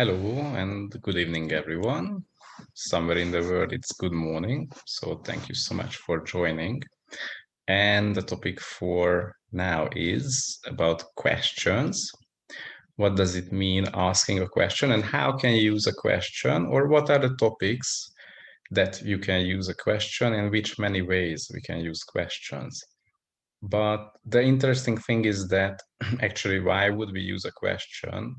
Hello and good evening, everyone. Somewhere in the world, it's good morning. So thank you so much for joining. And the topic for now is about questions. What does it mean asking a question, and how can you use a question, or what are the topics that you can use a question, and which many ways we can use questions? But the interesting thing is that actually, why would we use a question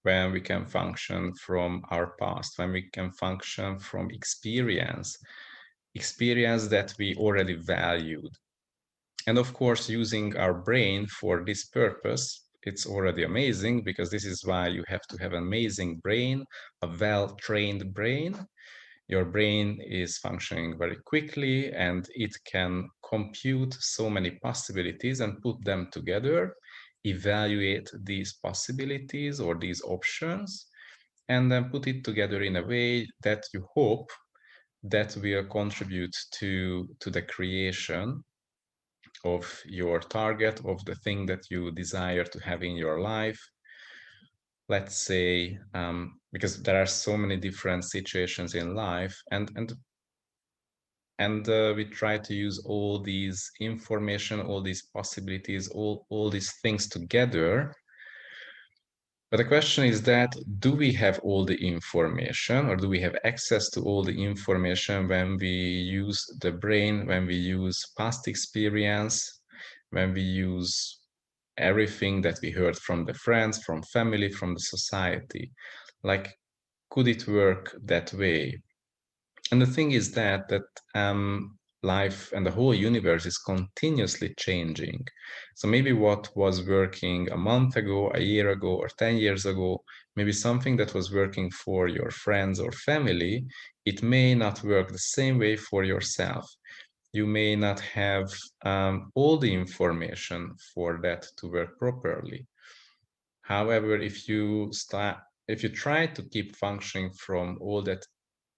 when we can function from our past, when we can function from experience that we already valued? And of course, using our brain for this purpose, it's already amazing because this is why you have to have an amazing brain, a well-trained brain. Your brain is functioning very quickly and it can compute so many possibilities and put them together, evaluate these possibilities or these options, and then put it together in a way that you hope that will contribute to the creation of your target, of the thing that you desire to have in your life. Let's say, because there are so many different situations in life, and we try to use all these information, all these possibilities, all these things together. But the question is that, do we have all the information, or do we have access to all the information when we use the brain, when we use past experience, when we use everything that we heard from the friends, from family, from the society? Like, could it work that way? And the thing is that life and the whole universe is continuously changing. So maybe what was working a month ago, a year ago, or 10 years ago, maybe something that was working for your friends or family, it may not work the same way for yourself. You may not have all the information for that to work properly. However, if you try to keep functioning from all that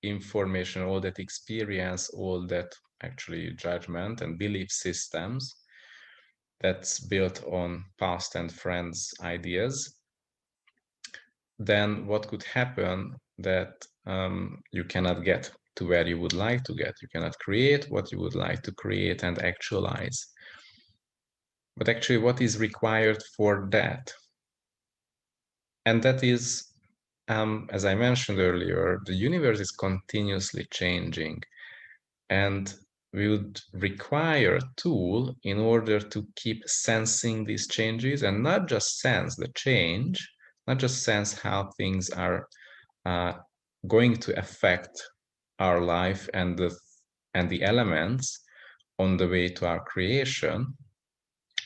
information, all that experience, all that actually judgment and belief systems that's built on past and friends' ideas, then what could happen that you cannot get to where you would like to get. You cannot create what you would like to create and actualize. But actually, what is required for that? And that is, as I mentioned earlier, the universe is continuously changing. And we would require a tool in order to keep sensing these changes and not just sense the change, not just sense how things are uh, going to affect our life and the elements on the way to our creation,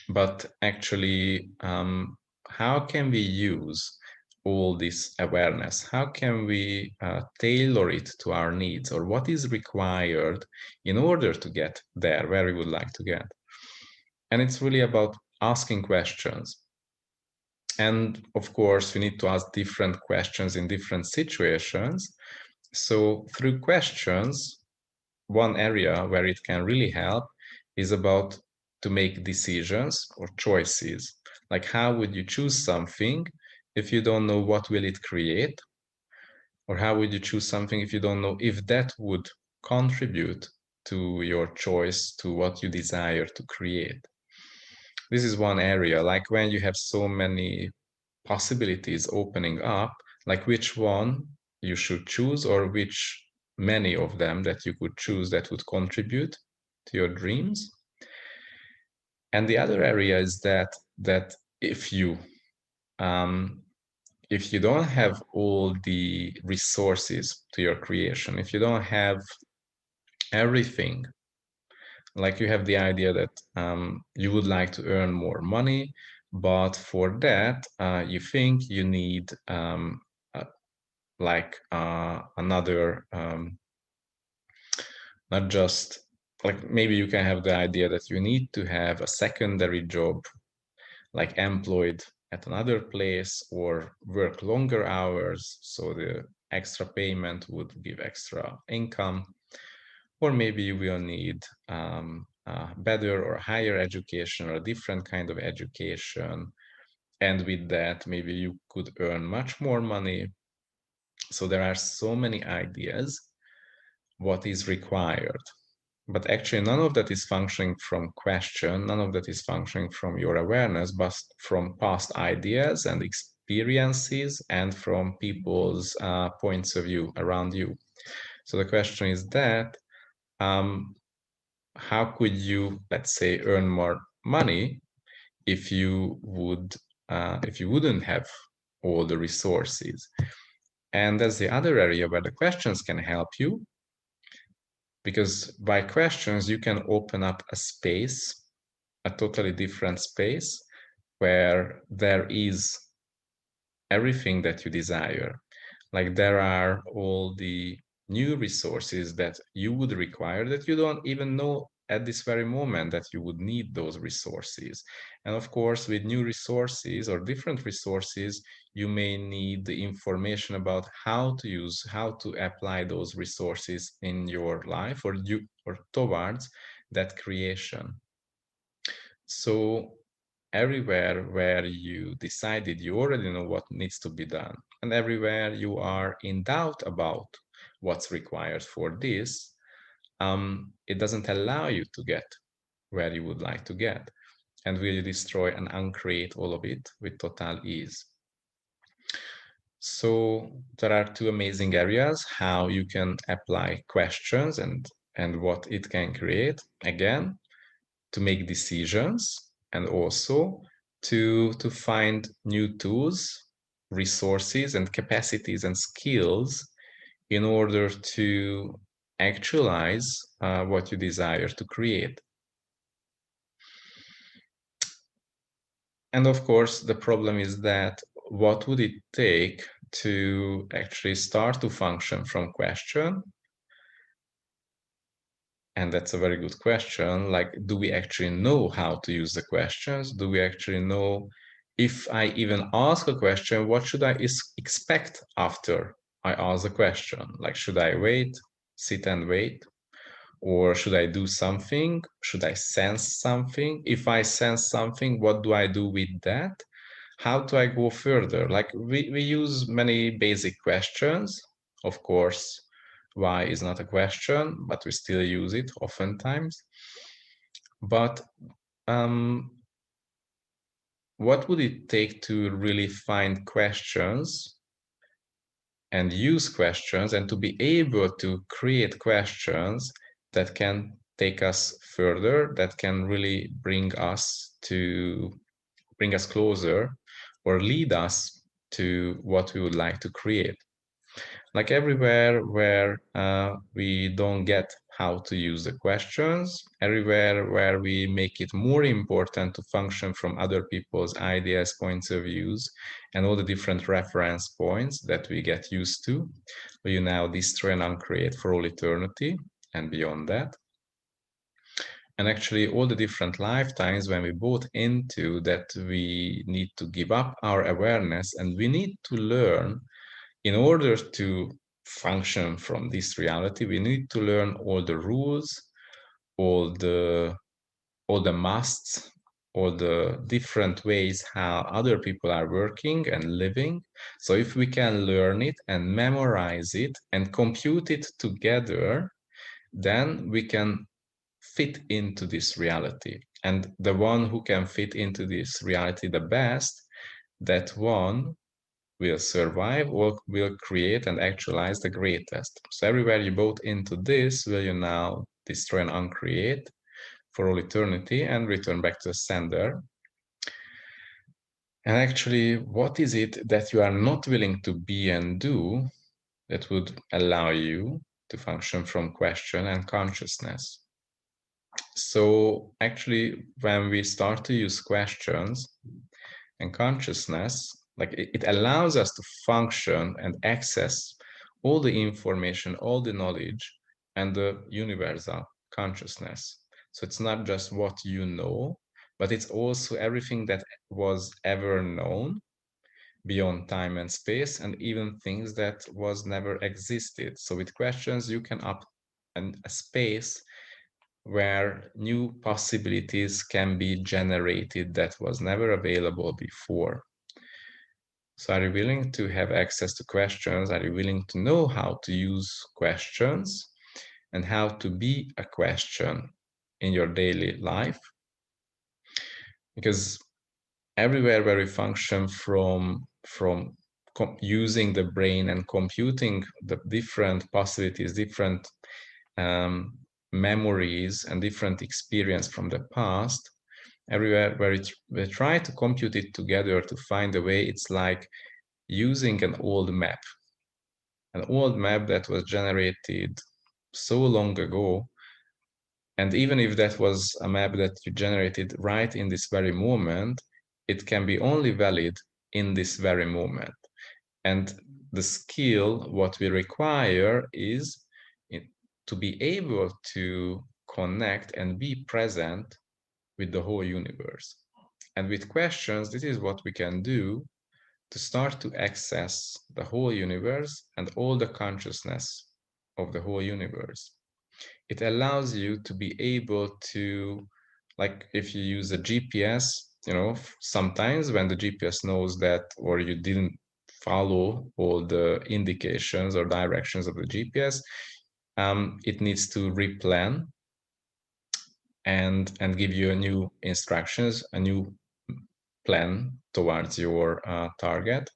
but actually, how can we use all this awareness? How can we tailor it to our needs, or what is required in order to get there where we would like to get? And it's really about asking questions. And of course, we need to ask different questions in different situations. So through questions, one area where it can really help is about to make decisions or choices. Like, how would you choose something if you don't know what will it create? Or how would you choose something if you don't know if that would contribute to your choice, to what you desire to create? This is one area, like when you have so many possibilities opening up, like which one you should choose, or which many of them that you could choose that would contribute to your dreams. And the other area is that um, if you don't have all the resources to your creation, if you don't have everything, like you have the idea that you would like to earn more money, but for that you think you need another, not just like, maybe you can have the idea that you need to have a secondary job, like employed at another place, or work longer hours so the extra payment would give extra income. Or maybe you will need better or higher education, or a different kind of education, and with that maybe you could earn much more money. So there are so many ideas what is required. But actually, none of that is functioning from question, none of that is functioning from your awareness, but from past ideas and experiences and from people's points of view around you. So the question is that how could you, let's say, earn more money if you wouldn't have all the resources? And that's the other area where the questions can help you, because by questions you can open up a space, a totally different space where there is everything that you desire. Like there are all the new resources that you would require that you don't even know at this very moment that you would need those resources. And of course, with new resources or different resources, you may need the information about how to use, how to apply those resources in your life or towards that creation. So everywhere where you decided, you already know what needs to be done. And everywhere you are in doubt about what's required for this, it doesn't allow you to get where you would like to get, and will destroy and uncreate all of it with total ease. So there are two amazing areas how you can apply questions and what it can create. Again, to make decisions and also to find new tools, resources, and capacities and skills in order to actualize what you desire to create. And of course, the problem is that what would it take to actually start to function from question? And that's a very good question. Like, do we actually know how to use the questions? Do we actually know if I even ask a question, what should I expect after I ask the question? Like, should I wait, sit and wait? Or should I do something? Should I sense something? If I sense something, what do I do with that? How do I go further? Like we use many basic questions. Of course, why is not a question, but we still use it oftentimes. But what would it take to really find questions and use questions and to be able to create questions that can take us further, that can really bring us closer or lead us to what we would like to create? Like everywhere where we don't get how to use the questions, everywhere where we make it more important to function from other people's ideas, points of views, and all the different reference points that we get used to, we now destroy and uncreate for all eternity and beyond that. And actually, all the different lifetimes when we bought into that, we need to give up our awareness and we need to learn. In order to function from this reality, we need to learn all the rules, all the musts, all the different ways how other people are working and living. So if we can learn it and memorize it and compute it together, then we can fit into this reality. And the one who can fit into this reality the best, that one will survive or will create and actualize the greatest. So everywhere you bought into this, will you now destroy and uncreate for all eternity and return back to the sender? And actually, what is it that you are not willing to be and do that would allow you to function from question and consciousness? So actually, when we start to use questions and consciousness, like it allows us to function and access all the information, all the knowledge, and the universal consciousness. So it's not just what you know, but it's also everything that was ever known beyond time and space, and even things that was never existed. So with questions, you can up a space where new possibilities can be generated that was never available before. So are you willing to have access to questions? Are you willing to know how to use questions and how to be a question in your daily life? Because everywhere where we function from using the brain and computing the different possibilities, different memories and different experience from the past, everywhere where we try to compute it together to find a way, it's like using an old map that was generated so long ago. And even if that was a map that you generated right in this very moment, it can be only valid in this very moment. And the skill, what we require is to be able to connect and be present with the whole universe. And with questions, this is what we can do to start to access the whole universe and all the consciousness of the whole universe. It allows you to be able to, like if you use a GPS, sometimes when the GPS knows that, or you didn't follow all the indications or directions of the GPS, it needs to replan and give you a new instructions, a new plan towards your target.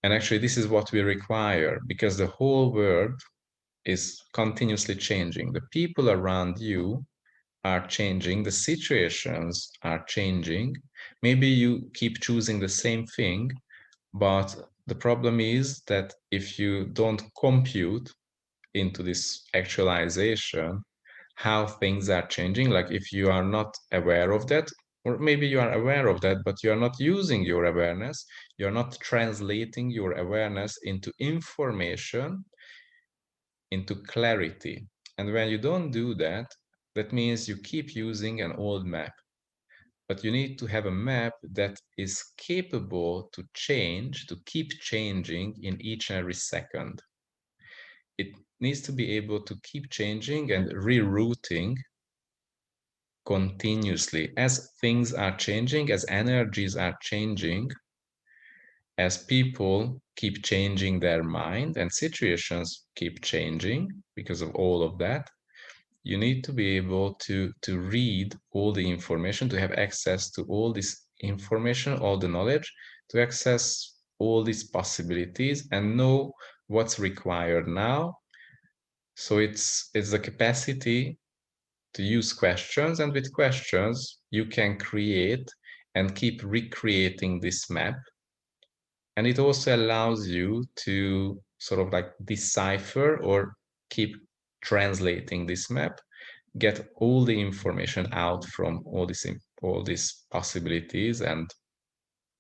And actually, this is what we require because the whole world is continuously changing. The people around you are changing, the situations are changing. Maybe you keep choosing the same thing, but the problem is that if you don't compute into this actualization how things are changing, like if you are not aware of that, or maybe you are aware of that, but you are not using your awareness, you're not translating your awareness into information, into clarity. And when you don't do that, that means you keep using an old map. But you need to have a map that is capable to change, to keep changing in each and every second. It needs to be able to keep changing and rerouting continuously as things are changing, as energies are changing, as people keep changing their mind and situations keep changing because of all of that. You need to be able to read all the information, to have access to all this information, all the knowledge, to access all these possibilities and know what's required now. So it's the capacity to use questions, and with questions you can create and keep recreating this map. And it also allows you to sort of like decipher or keep translating this map, get all the information out from all these possibilities and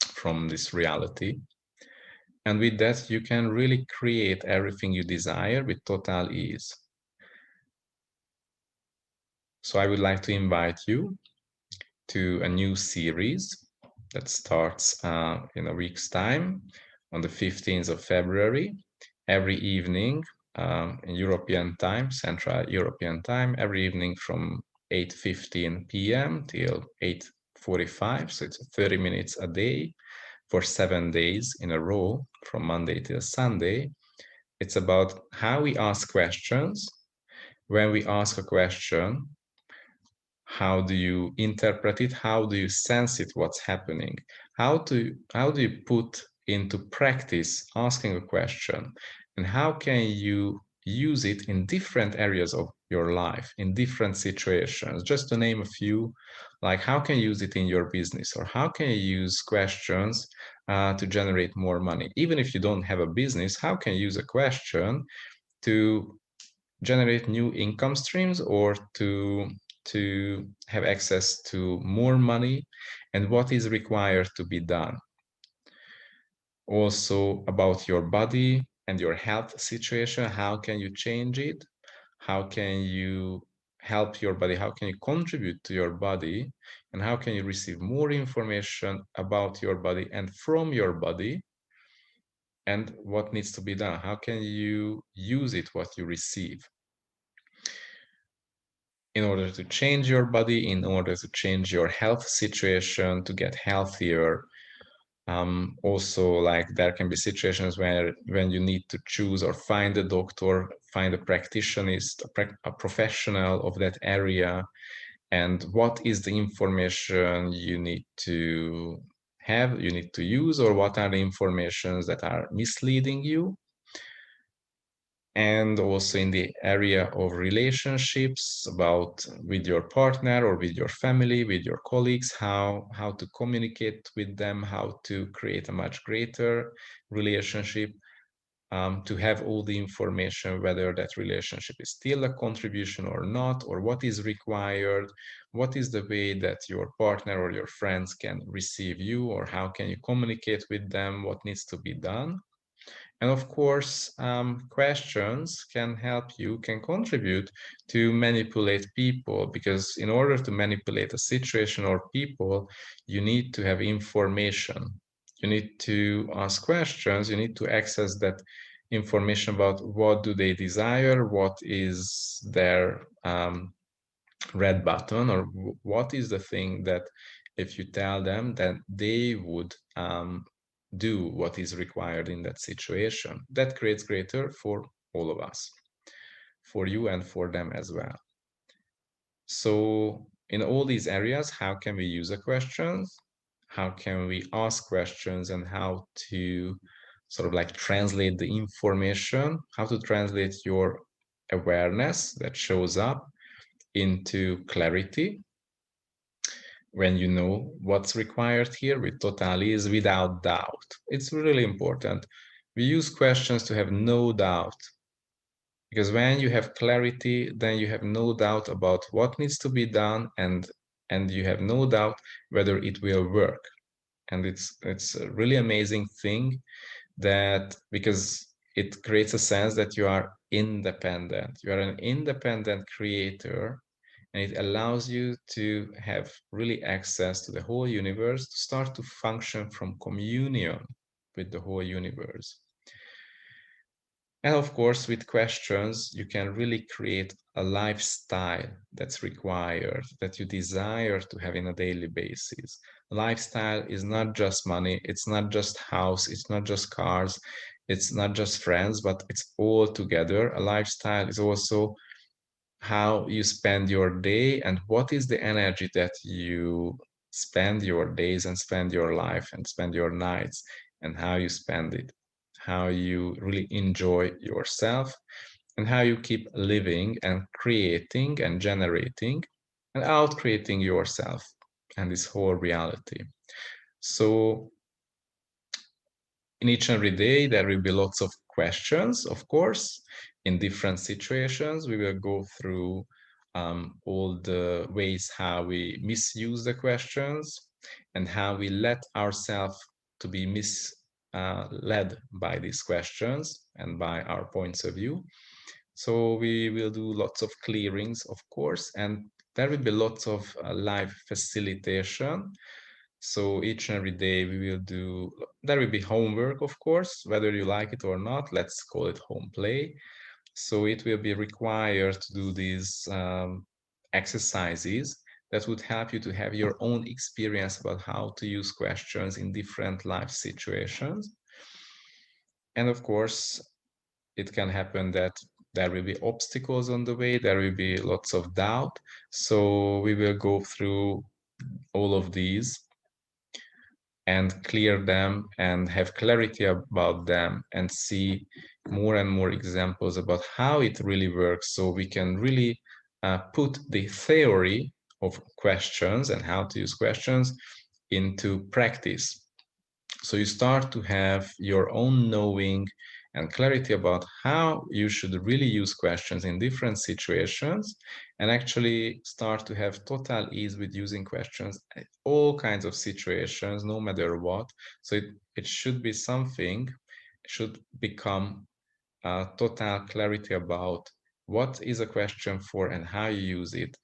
from this reality. And with that, you can really create everything you desire with total ease. So I would like to invite you to a new series that starts in a week's time on the 15th of February, every evening in European time, Central European time, every evening from 8:15 p.m. till 8:45. So it's 30 minutes a day for 7 days in a row from Monday till Sunday. It's about how we ask questions. When we ask a question, how do you interpret it? How do you sense it? What's happening? How do you put into practice asking a question? And how can you use it in different areas of your life, in different situations? Just to name a few, like how can you use it in your business, or how can you use questions to generate more money? Even if you don't have a business, how can you use a question to generate new income streams, or to have access to more money, and what is required to be done? Also about your body and your health situation, how can you change it? How can you help your body? How can you contribute to your body? And how can you receive more information about your body and from your body? And what needs to be done? How can you use it, what you receive, in order to change your body, in order to change your health situation, to get healthier, Also, like there can be situations where when you need to choose or find a doctor, find a practitionist, a professional of that area, and what is the information you need to have, you need to use, or what are the informations that are misleading you. And also in the area of relationships, about with your partner or with your family, with your colleagues, how to communicate with them, how to create a much greater relationship, to have all the information, whether that relationship is still a contribution or not, or what is required, what is the way that your partner or your friends can receive you, or how can you communicate with them, what needs to be done. And of course, questions can help you, can contribute to manipulate people, because in order to manipulate a situation or people, you need to have information. You need to ask questions, you need to access that information about what do they desire, what is their red button, or what is the thing that if you tell them, then they would do what is required in that situation. That creates greater for all of us, for you and for them as well. So in all these areas, how can we use the questions? How can we ask questions, and how to sort of like translate the information, how to translate your awareness that shows up into clarity, when you know what's required here with total ease, without doubt. It's really important. We use questions to have no doubt, because when you have clarity, then you have no doubt about what needs to be done, and you have no doubt whether it will work. And it's a really amazing thing, that because it creates a sense that you are independent. You are an independent creator, and it allows you to have really access to the whole universe, to start to function from communion with the whole universe. And of course, with questions, you can really create a lifestyle that's required, that you desire to have in a daily basis. Lifestyle is not just money, it's not just house, it's not just cars, it's not just friends, but it's all together. A lifestyle is also how you spend your day, and what is the energy that you spend your days and spend your life and spend your nights, and how you spend it, how you really enjoy yourself, and how you keep living and creating and generating and out creating yourself and this whole reality. So in each and every day, there will be lots of questions, of course, in different situations. We will go through all the ways how we misuse the questions, and how we let ourselves to be misled by these questions and by our points of view. So we will do lots of clearings, of course, and there will be lots of live facilitation. So each and every day we will do, there will be homework, of course, whether you like it or not, let's call it home play. So it will be required to do these exercises that would help you to have your own experience about how to use questions in different life situations. And of course, it can happen that there will be obstacles on the way, there will be lots of doubt. So we will go through all of these and clear them and have clarity about them, and see more and more examples about how it really works, so we can really put the theory of questions and how to use questions into practice. So you start to have your own knowing and clarity about how you should really use questions in different situations, and actually start to have total ease with using questions at all kinds of situations, no matter what. So it should be something, should become total clarity about what is a question for and how you use it,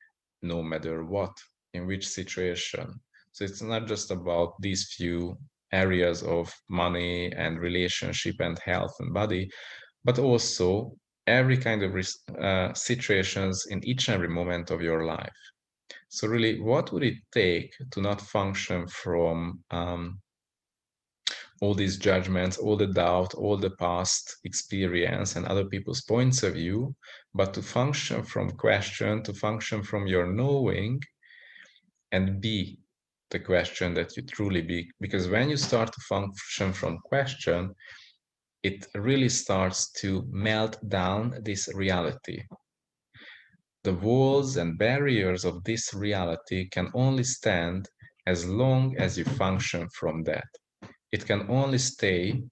no matter what, in which situation. So it's not just about these few areas of money and relationship and health and body, but also every kind of situations in each and every moment of your life. So really, what would it take to not function from all these judgments, all the doubt, all the past experience and other people's points of view, but to function from question, to function from your knowing and be the question that you truly be. Because when you start to function from question, it really starts to melt down this reality. The walls and barriers of this reality can only stand as long as you function from that. It can only stay,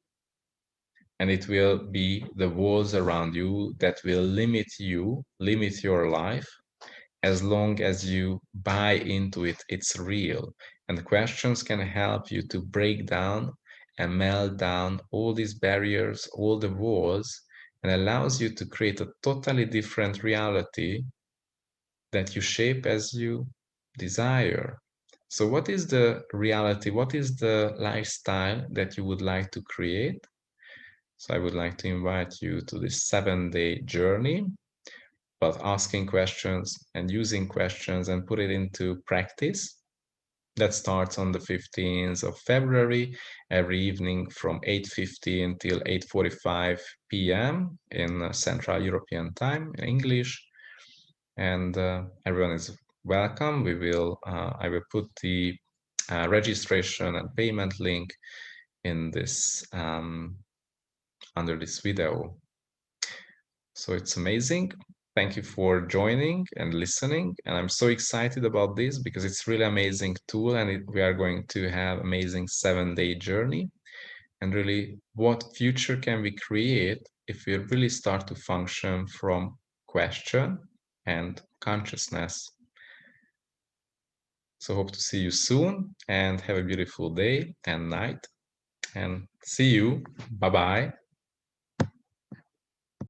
and it will be the walls around you that will limit you, limit your life, as long as you buy into it, it's real. And questions can help you to break down and melt down all these barriers, all the walls, and allows you to create a totally different reality that you shape as you desire. So what is the reality? What is the lifestyle that you would like to create? So I would like to invite you to this 7-day journey, but asking questions and using questions and put it into practice. That starts on the 15th of February, every evening from 8:15 till 8:45 p.m. in Central European Time in English. And everyone is welcome. I will put the registration and payment link in this under this video. So it's amazing. Thank you for joining and listening. And I'm so excited about this because it's really amazing tool, and we are going to have amazing 7-day journey. And really, what future can we create if we really start to function from question and consciousness? So hope to see you soon and have a beautiful day and night, and see you. Bye-bye.